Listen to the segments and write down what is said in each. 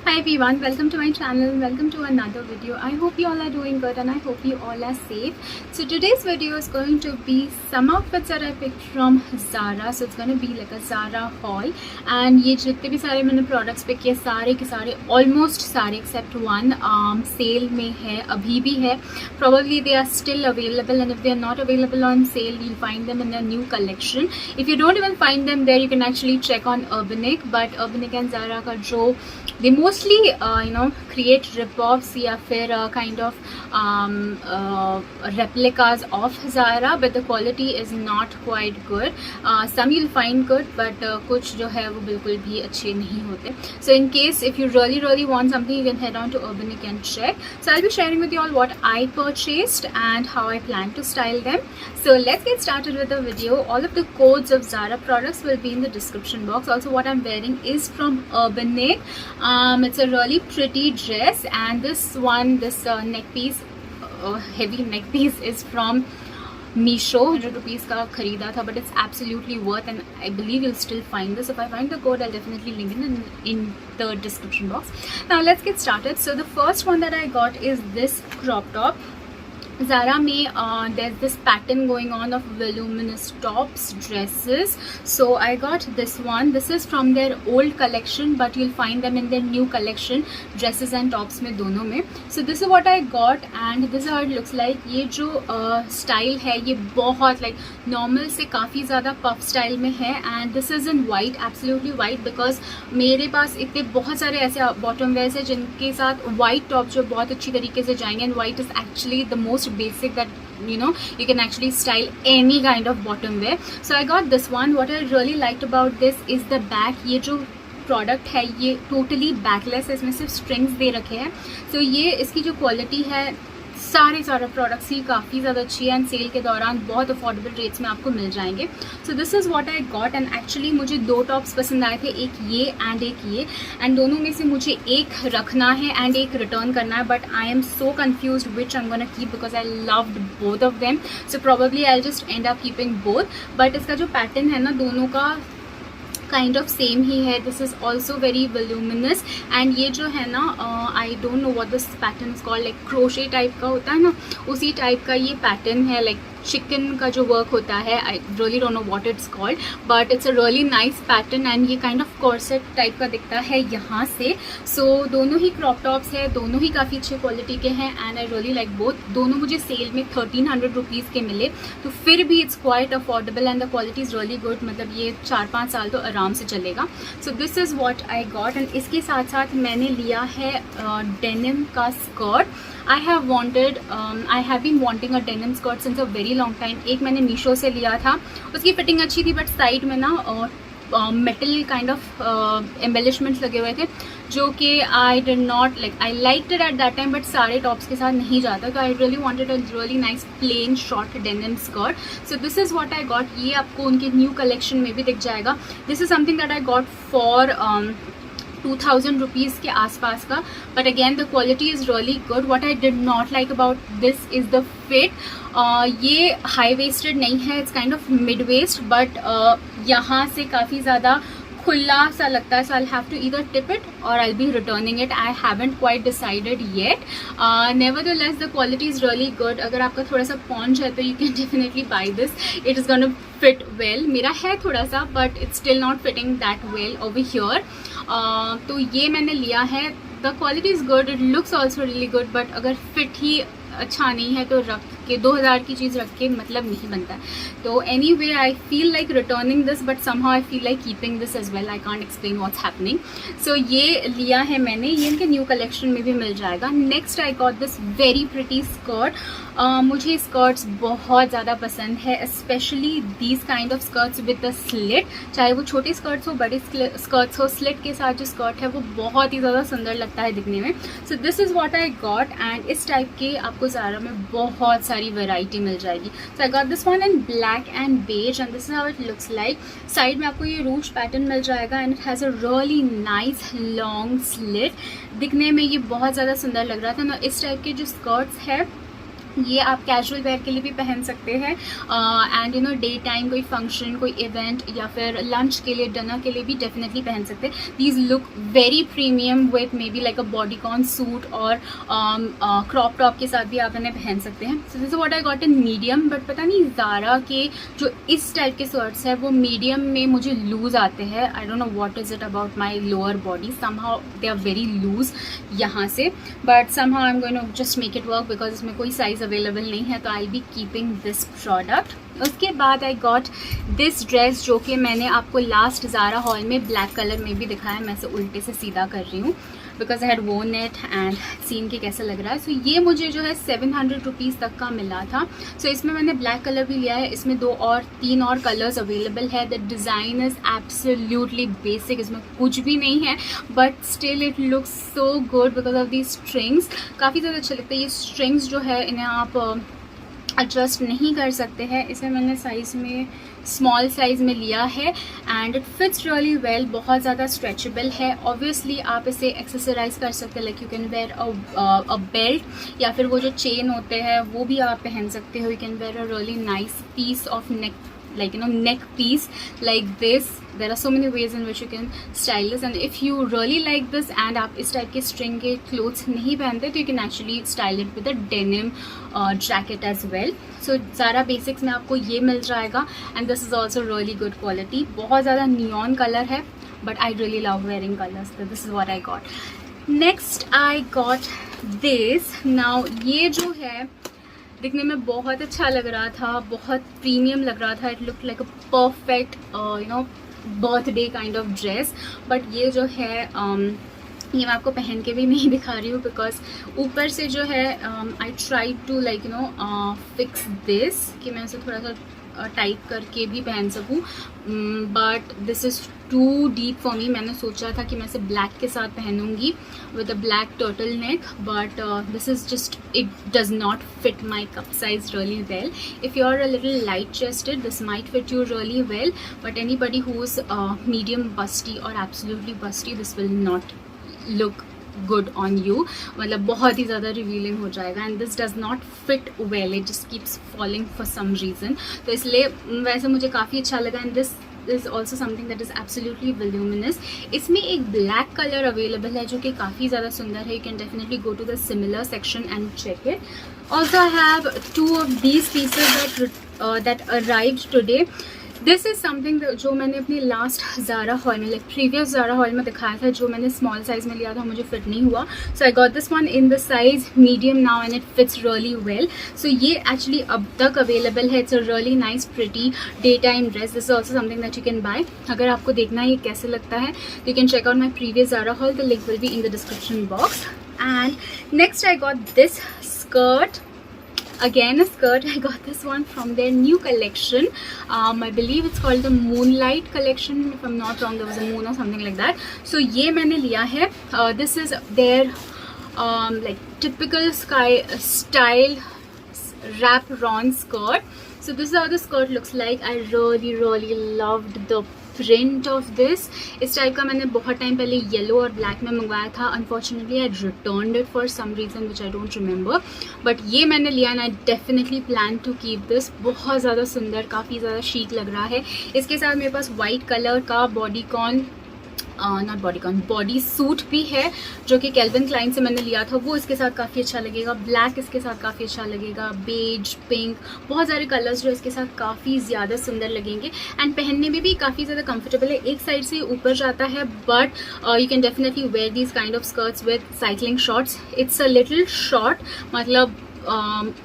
Hi everyone, welcome to my channel and welcome to another video. I hope you all are doing good and I hope you all are safe. So today's video is going to be some outfits that I picked from Zara. So it's going to be like a Zara haul and ये जितने भी सारे मैंने products pick किए सारे के सारे almost सारे except one sale में है, अभी भी है. Probably they are still available and if they are not available on sale you'll find them in a new collection. If you don't even find them there you can actually check on Urbanic, but Urbanic and Zara का जो they mostly create rip-offs या फिर kind of replicas of Zara, but the quality is not quite good. Some you'll find good but कुछ जो है वो बिल्कुल भी अच्छे नहीं होते. So in case if you really want something you can head on to Urbanic and check. So I'll be sharing with you all what I purchased and how I plan to style them. So let's get started with the video. All of the codes of Zara products will be in the description box. Also what I'm wearing is from Urbanic. It's a really pretty dress and this neck piece, heavy neck piece is from Meesho. 100 rupees का खरीदा था, but it's absolutely worth and I believe you'll still find this. If I find the code I'll definitely link it in the description box. Now let's get started. So the first one that I got is this crop top. Zara में there's this pattern going on of voluminous tops, dresses. So I got this one. This is from their old collection but you'll find them in their new collection, dresses and tops में दोनों में. So this is what I got and this is how it looks like. ये जो style है ये बहुत like normal से काफ़ी ज़्यादा puff style में है and this is in white, absolutely white, because मेरे पास इतने बहुत सारे ऐसे bottom wears हैं जिनके साथ white top जो बहुत अच्छी तरीके से जाएंगे and white is actually the most basic that you can actually style any kind of bottom wear. So I got this one. What I really liked about this is the back. ये जो product है ये totally backless है, इसमें सिर्फ strings दे रखे हैं. सो ये इसकी जो क्वालिटी है सारे प्रोडक्ट्स ही काफ़ी ज़्यादा अच्छी है एंड सेल के दौरान बहुत अफोर्डेबल रेट्स में आपको मिल जाएंगे. सो this is what I got and actually मुझे दो टॉप्स पसंद आए थे, एक ये एंड दोनों में से मुझे एक रखना है एंड एक रिटर्न करना है, but I am so confused which I am gonna keep because I loved both of them. So probably I just and up keeping both. But इसका जो पैटर्न है ना दोनों का काइंड ऑफ सेम ही है. This is also very voluminous and ये जो है ना आई don't know what this pattern is called, like crochet type का होता है ना, उसी टाइप का ये पैटर्न है. लाइक चिकन का जो वर्क होता है, I really don't know what it's called, but it's a really nice pattern and ये काइंड ऑफ कॉर्सेट टाइप का दिखता है यहाँ से. सो दोनों ही क्रॉप टॉप्स है, दोनों ही काफ़ी अच्छे क्वालिटी के हैं and I really like both. दोनों मुझे सेल में 1300 रुपीज़ के मिले, तो फिर भी it's quite affordable and the quality is really good. मतलब ये 4-5 साल तो आराम से चलेगा. सो this is what I got and इसके साथ साथ मैंने लिया है डेनिम का skirt. I have been wanting a denim skirt since a very long time. एक मैंने मीशो से लिया था, उसकी फिटिंग अच्छी थी बट साइड में ना मेटल काइंड ऑफ एम्बेलिशमेंट्स लगे हुए थे जो कि I did not like. I liked it at that time but सारे टॉप्स के साथ नहीं जाता, तो I really wanted a really nice plain short denim skirt. So this is what I got. ये आपको उनके न्यू कलेक्शन में भी दिख जाएगा. This is something that I got for 2000 rupees के आसपास का, but again the quality is really good. What I did not like about this is the fit. ये हाई वेस्टेड नहीं है, it's kind of mid waist, but यहाँ से काफ़ी ज़्यादा खुला सा लगता है. So I have to either tip it और I be returning it. I haven't quite decided yet. Nevertheless the quality is really good. अगर आपका थोड़ा सा पॉन्च है तो you can definitely buy this. It is gonna fit well. मेरा है थोड़ा सा but it's still not fitting that well over here. तो ये मैंने लिया है. The quality is good, it looks also really good, but अगर फिट ही अच्छा नहीं है तो रख के 2000 की चीज़ रख के मतलब नहीं बनता. तो anyway I feel like returning this but somehow I feel like keeping this as well. I can't explain what's happening. So ये लिया है मैंने, ये इनके न्यू कलेक्शन में भी मिल जाएगा. Next I got this very pretty skirt. मुझे स्कर्ट्स बहुत ज़्यादा पसंद है, specially these kind of skirts with the slit. चाहे वो छोटी स्कर्ट्स हो बड़ी स्कर्ट्स हो, स्लिट के साथ जो स्कर्ट है वो बहुत ही ज़्यादा सुंदर लगता है दिखने में. So this is what I got and इस टाइप के आपको ज़ारा में बहुत सारी वैरायटी मिल जाएगी. So I got this one in black and beige and this is how it looks like. Side में आपको ये रूज पैटर्न मिल जाएगा and it has a really nice long slit. दिखने में ये बहुत ज़्यादा सुंदर लग रहा था ना. इस टाइप के जो स्कर्ट्स है ये आप कैजुअल वेयर के लिए भी पहन सकते हैं and you know day time कोई फंक्शन, कोई इवेंट या फिर लंच के लिए, डिनर के लिए भी डेफिनेटली पहन सकते हैं. These look very premium with may be like a bodycon suit और क्रॉप टॉप के साथ भी आप इन्हें पहन सकते हैं. So this is what I got in medium. But पता नहीं ज़ारा के जो इस टाइप के शर्ट्स है वो मीडियम में मुझे लूज़ आते हैं. I don't know what is it about my lower body, somehow they are very loose यहाँ से. But somehow I am going to just make it work because इसमें कोई साइज़ अवेलेबल नहीं है. तो I be keeping this product. उसके बाद आई got this dress जो कि मैंने आपको लास्ट ज़ारा हॉल में ब्लैक कलर में भी दिखाया. मैं इसे उल्टे से सीधा कर रही हूँ because I had worn it and seen के कैसा लग रहा है. सो ये मुझे जो है 700 रुपीज़ तक का मिला था. सो इसमें मैंने ब्लैक कलर भी लिया है. इसमें 2 और 3 और कलर्स अवेलेबल है. The design is absolutely basic, इसमें कुछ भी नहीं है but still it looks so good because of the strings. काफ़ी ज़्यादा अच्छा लगता है. ये स्ट्रिंग्स जो है इन्हें आप एडजस्ट नहीं कर सकते हैं. इसे मैंने साइज़ में स्मॉल साइज़ में लिया है and it fits really well. बहुत ज़्यादा स्ट्रेचेबल है. ऑब्वियसली आप इसे एक्सेसराइज कर सकते हैं. Like you can wear a belt या फिर वो जो चेन होते हैं वो भी आप पहन सकते हो. You can wear a really nice piece of neck, like you know, neck piece like this. There are so many ways in which you can style this, and if you really like this and आप इस type के string के clothes नहीं पहनते तो you can actually style it with a denim jacket as well. So Zara Basics में आपको ये मिल जाएगा and this is also really good quality. बहुत ज़्यादा neon color है but I really love wearing colors, so this is what I got. Next I got this. Now ये जो है दिखने में बहुत अच्छा लग रहा था, बहुत प्रीमियम लग रहा था. It look like a perfect you know birthday kind of dress. But ये जो है ये मैं आपको पहन के भी नहीं दिखा रही हूँ बिकॉज ऊपर से जो है I try to like you know fix this कि मैं इसे थोड़ा सा टाइट करके भी पहन सकूँ. But this is too deep for me. मैंने सोचा था कि मैं इसे ब्लैक के साथ पहनूंगी with a black turtleneck but this is just, it does not fit my cup size really well. If you are a little light chested this might fit you really well but anybody who is medium busty और absolutely busty this will not look good on you. मतलब बहुत ही ज़्यादा revealing हो जाएगा and this does not fit well. It just keeps falling for some reason. तो इसलिए वैसे मुझे काफ़ी अच्छा लगा and this is also something that is absolutely voluminous. इसमें एक ब्लैक कलर अवेलेबल है जो कि काफ़ी ज़्यादा सुंदर है. You can definitely go to the similar section and check it. Also I have 2 of these pieces that arrived today. This is something जो मैंने अपनी लास्ट ज़ारा हॉल में, लाइक प्रीवियस ज़ारा हॉल में दिखाया था, जो मैंने स्मॉल साइज़ में लिया था, मुझे फिट नहीं हुआ. So I got this one in the size medium now and it fits really well. So ये एक्चुअली अब तक अवेलेबल है. It's a really nice pretty daytime dress. This is also something that you can buy. अगर आपको देखना है ये कैसे लगता है you can check out my previous Zara haul. The link will be in the description box. And next I got this skirt. Again a skirt. I got this one from their new collection. I believe it's called the Moonlight collection. If I'm not wrong, there was a moon or something like that. So ये मैंने लिया है. This is their like typical style wrap-on skirt. So this is how the skirt looks like. I really loved the print of this. इस type का मैंने बहुत time पहले yellow और ब्लैक में मंगवाया था. Unfortunately I returned it for some reason which I don't remember but ये मैंने लिया and I definitely plan to keep this. बहुत ज़्यादा सुंदर, काफ़ी ज़्यादा शीक लग रहा है. इसके साथ मेरे पास वाइट कलर का बॉडी सूट भी है जो कि कैल्विन क्लाइन से मैंने लिया था. वो इसके साथ काफ़ी अच्छा लगेगा. ब्लैक इसके साथ काफ़ी अच्छा लगेगा. बेज, पिंक, बहुत सारे कलर्स जो इसके साथ काफ़ी ज़्यादा सुंदर लगेंगे एंड पहनने में भी काफ़ी ज़्यादा कंफर्टेबल है. एक साइड से ऊपर जाता है but you can definitely wear these kind of skirts with cycling shorts. It's a little short, मतलब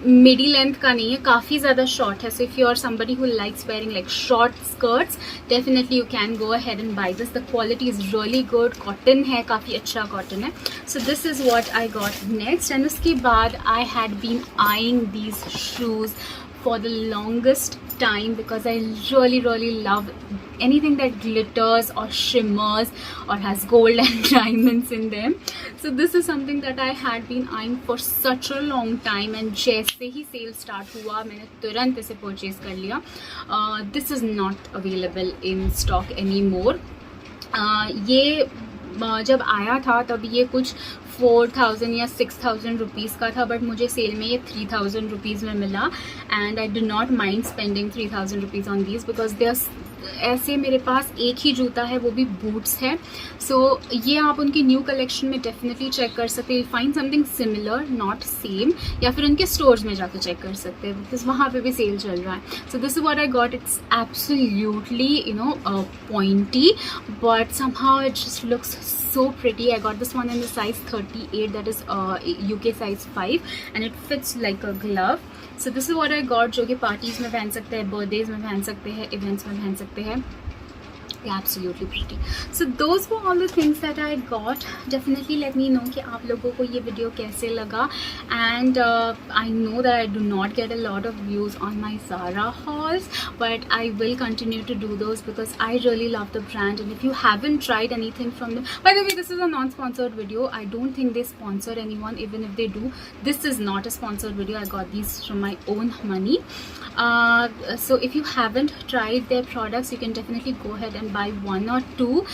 मिडी लेंथ का नहीं है, काफ़ी ज़्यादा शॉर्ट है. So if you are somebody who likes wearing like short skirts definitely you can go ahead and buy this. The quality is really good. Cotton है, काफ़ी अच्छा कॉटन है. So this is what I got next. And उसके बाद I had been eyeing these shoes for the longest time because I really love anything that glitters or shimmers or has gold and diamonds in them. So this is something that I had been eyeing for such a long time and जैसे ही cell start हुआ मैंने तुरंत इसे purchase कर लिया. This is not available in stock anymore. ये जब आया था तब ये कुछ 4000 या 6000 रुपीज़ का था, बट मुझे सेल में ये 3000 रुपीज़ में मिला and I do not mind spending 3000 rupees on these because they ऐसे मेरे पास एक ही जूता है, वो भी बूट्स है। सो ये आप उनकी न्यू कलेक्शन में डेफिनेटली चेक कर सकते हैं, find something similar not same, या फिर उनके स्टोर्स में जाकर चेक कर सकते हैं बिकॉज वहाँ पे भी सेल चल रहा है। So this is what I got, it's absolutely pointy but somehow it just looks so pretty. I got this one in the size 38, that is UK size 5 and it fits like a glove. So this is what I got, जो कि parties में पहन सकते हैं, birthdays में पहन सकते हैं, इवेंट्स में पहन सकते हैं. Absolutely pretty. So those were all the things that I got. Definitely let me know कि आप लोगों को ये वीडियो कैसे लगा. And I know that I do not get a lot of views on my Zara hauls, but I will continue to do those because I really love the brand. And if you haven't tried anything from them, by the way, this is a non-sponsored video. I don't think they sponsor anyone. Even if they do, this is not a sponsored video. I got these from my own money. So if you haven't tried their products, you can definitely go ahead and buy one or two.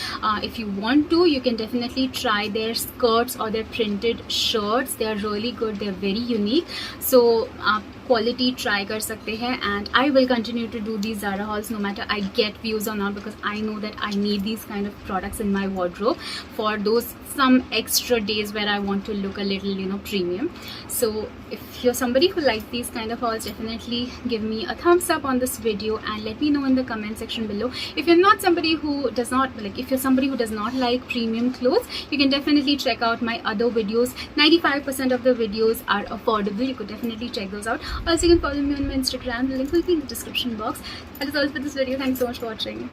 If you want to, you can definitely try their skirts or their printed shirts. They are really good, they are very unique. So quality try कर सकते हैं, and I will continue to do these Zara hauls no matter I get views or not, because I know that I need these kind of products in my wardrobe for those some extra days where I want to look a little premium. So if you're somebody who likes these kind of hauls, definitely give me a thumbs up on this video and let me know in the comment section below. If you're not somebody who does not if you're somebody who does not like premium clothes, you can definitely check out my other videos. 95% of the videos are affordable. You could definitely check those out. Also, you can follow me on my Instagram. The link will be in the description box. That is all for this video. Thanks so much for watching.